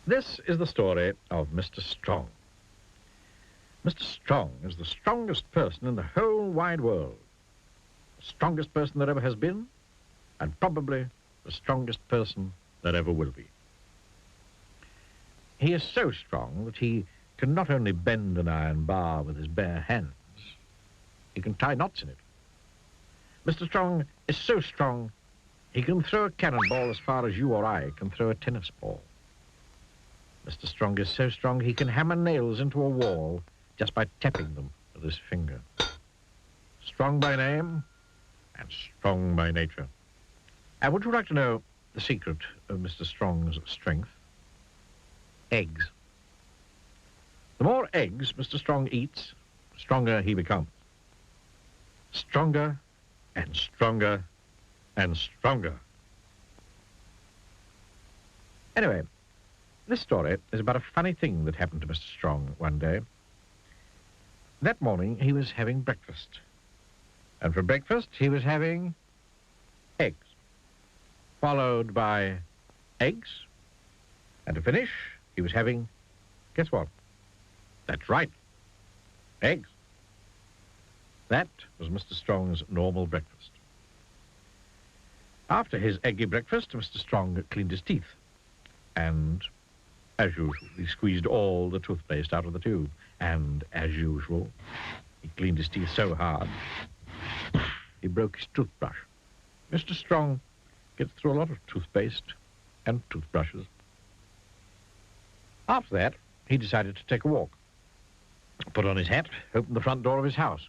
This is the story of Mr. Strong. Mr. Strong is the strongest person in the whole wide world. The strongest person there ever has been, and probably the strongest person that ever will be. He is so strong that he can not only bend an iron bar with his bare hands, he can tie knots in it. Mr. Strong is so strong, he can throw a cannonball as far as you or I can throw a tennis ball. Mr. Strong is so strong, he can hammer nails into a wall just by tapping them with his finger. Strong by name and strong by nature. And would you like to know the secret of Mr. Strong's strength? Eggs. The more eggs Mr. Strong eats, the stronger he becomes. Stronger and stronger and stronger. Anyway, this story is about a funny thing that happened to Mr. Strong one day. That morning he was having breakfast. And for breakfast he was having eggs, followed by eggs. And to finish, he was having, guess what? That's right, eggs. That was Mr. Strong's normal breakfast. After his eggy breakfast, Mr. Strong cleaned his teeth. And, as usual, he squeezed all the toothpaste out of the tube. And, as usual, he cleaned his teeth so hard, he broke his toothbrush. Mr. Strong gets through a lot of toothpaste and toothbrushes. After that, he decided to take a walk. Put on his hat, opened the front door of his house.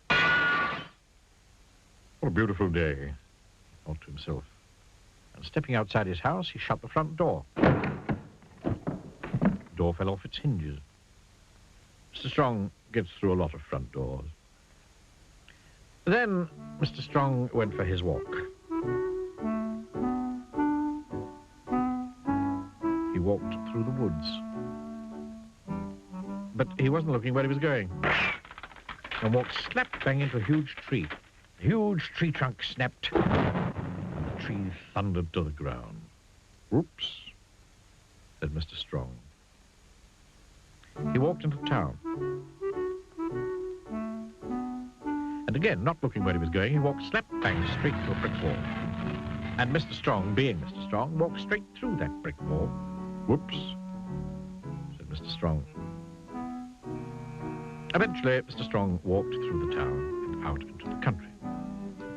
What a beautiful day, he thought to himself. And stepping outside his house, he shut the front door. The door fell off its hinges. Mr. Strong gets through a lot of front doors. Then Mr. Strong went for his walk. He walked through the woods. But he wasn't looking where he was going. And walked slap bang into a huge tree. The huge tree trunk snapped, and the tree thundered to the ground. Whoops, said Mr. Strong. He walked into town. And again, not looking where he was going, he walked slap bang straight to a brick wall. And Mr. Strong, being Mr. Strong, walked straight through that brick wall. Whoops, said Mr. Strong. Eventually, Mr. Strong walked through the town and out into the country,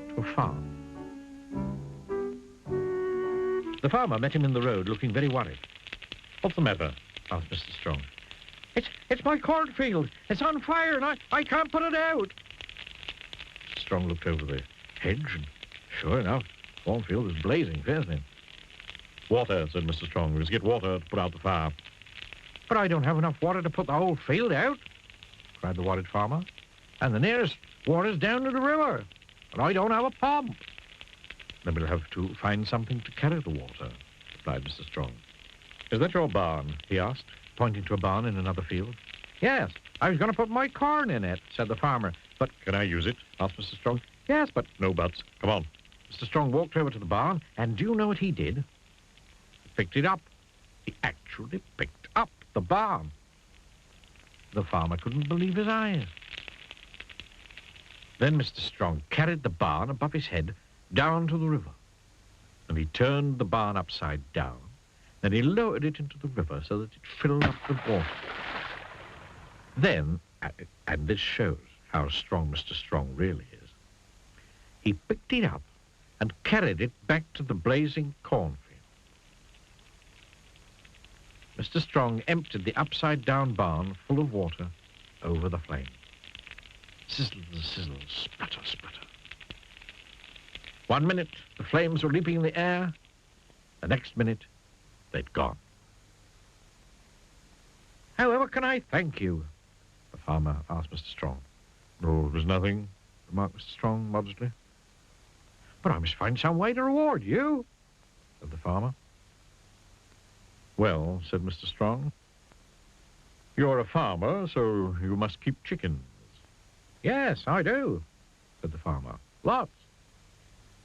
to a farm. The farmer met him in the road, looking very worried. What's the matter? Asked Mr. Strong. It's my cornfield. It's on fire and I can't put it out. Mr. Strong looked over the hedge and sure enough, the cornfield was blazing fiercely. Water, said Mr. Strong. We must get water to put out the fire. But I don't have enough water to put the whole field out, cried the worried farmer. And the nearest water's down to the river, and I don't have a pump. Then we'll have to find something to carry the water, replied Mr. Strong. Is that your barn? He asked, pointing to a barn in another field. Yes, I was going to put my corn in it, said the farmer. But can I use it? Asked Mr. Strong. Yes, but no buts. Come on. Mr. Strong walked over to the barn, and do you know what he did? He picked it up. He actually picked up the barn. The farmer couldn't believe his eyes. Then Mr. Strong carried the barn above his head down to the river. And he turned the barn upside down. Then he lowered it into the river so that it filled up with water. Then, and this shows how strong Mr. Strong really is, he picked it up and carried it back to the blazing cornfield. Mr. Strong emptied the upside-down barn full of water over the flame. Sizzle, sizzle, sputter, sputter. 1 minute, the flames were leaping in the air. The next minute, they'd gone. However can I thank you? The farmer asked Mr. Strong. Oh, it was nothing, remarked Mr. Strong modestly. But I must find some way to reward you, said the farmer. Well, said Mr. Strong, you're a farmer, so you must keep chickens. Yes, I do, said the farmer. Lots.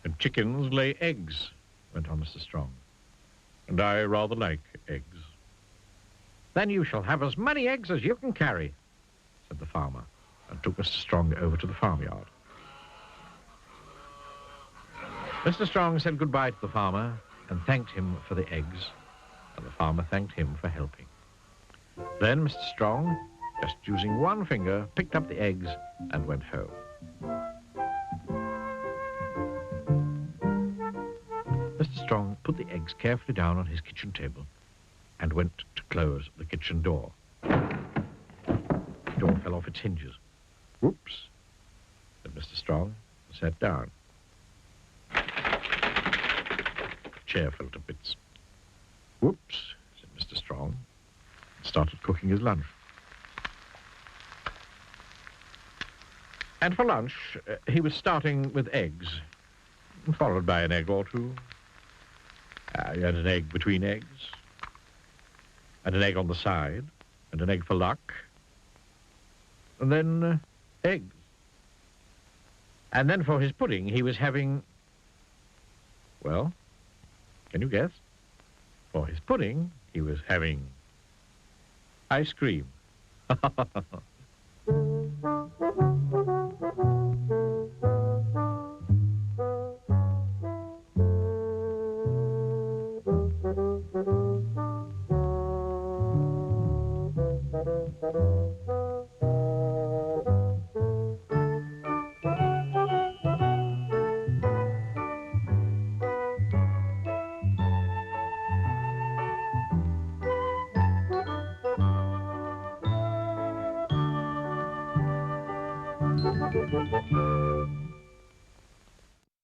And chickens lay eggs, went on Mr. Strong. And I rather like eggs. Then you shall have as many eggs as you can carry, said the farmer, and took Mr. Strong over to the farmyard. Mr. Strong said goodbye to the farmer and thanked him for the eggs, and the farmer thanked him for helping. Then Mr. Strong, just using one finger, picked up the eggs and went home. Mr. Strong put the eggs carefully down on his kitchen table and went to close the kitchen door. The door fell off its hinges. Whoops, said Mr. Strong, and sat down. The chair fell to bits. Whoops, said Mr. Strong, and started cooking his lunch. And for lunch, he was starting with eggs, followed by an egg or two, and an egg between eggs, and an egg on the side, and an egg for luck, and then eggs. And then for his pudding, he was having, well, can you guess? For his pudding, he was having ice cream.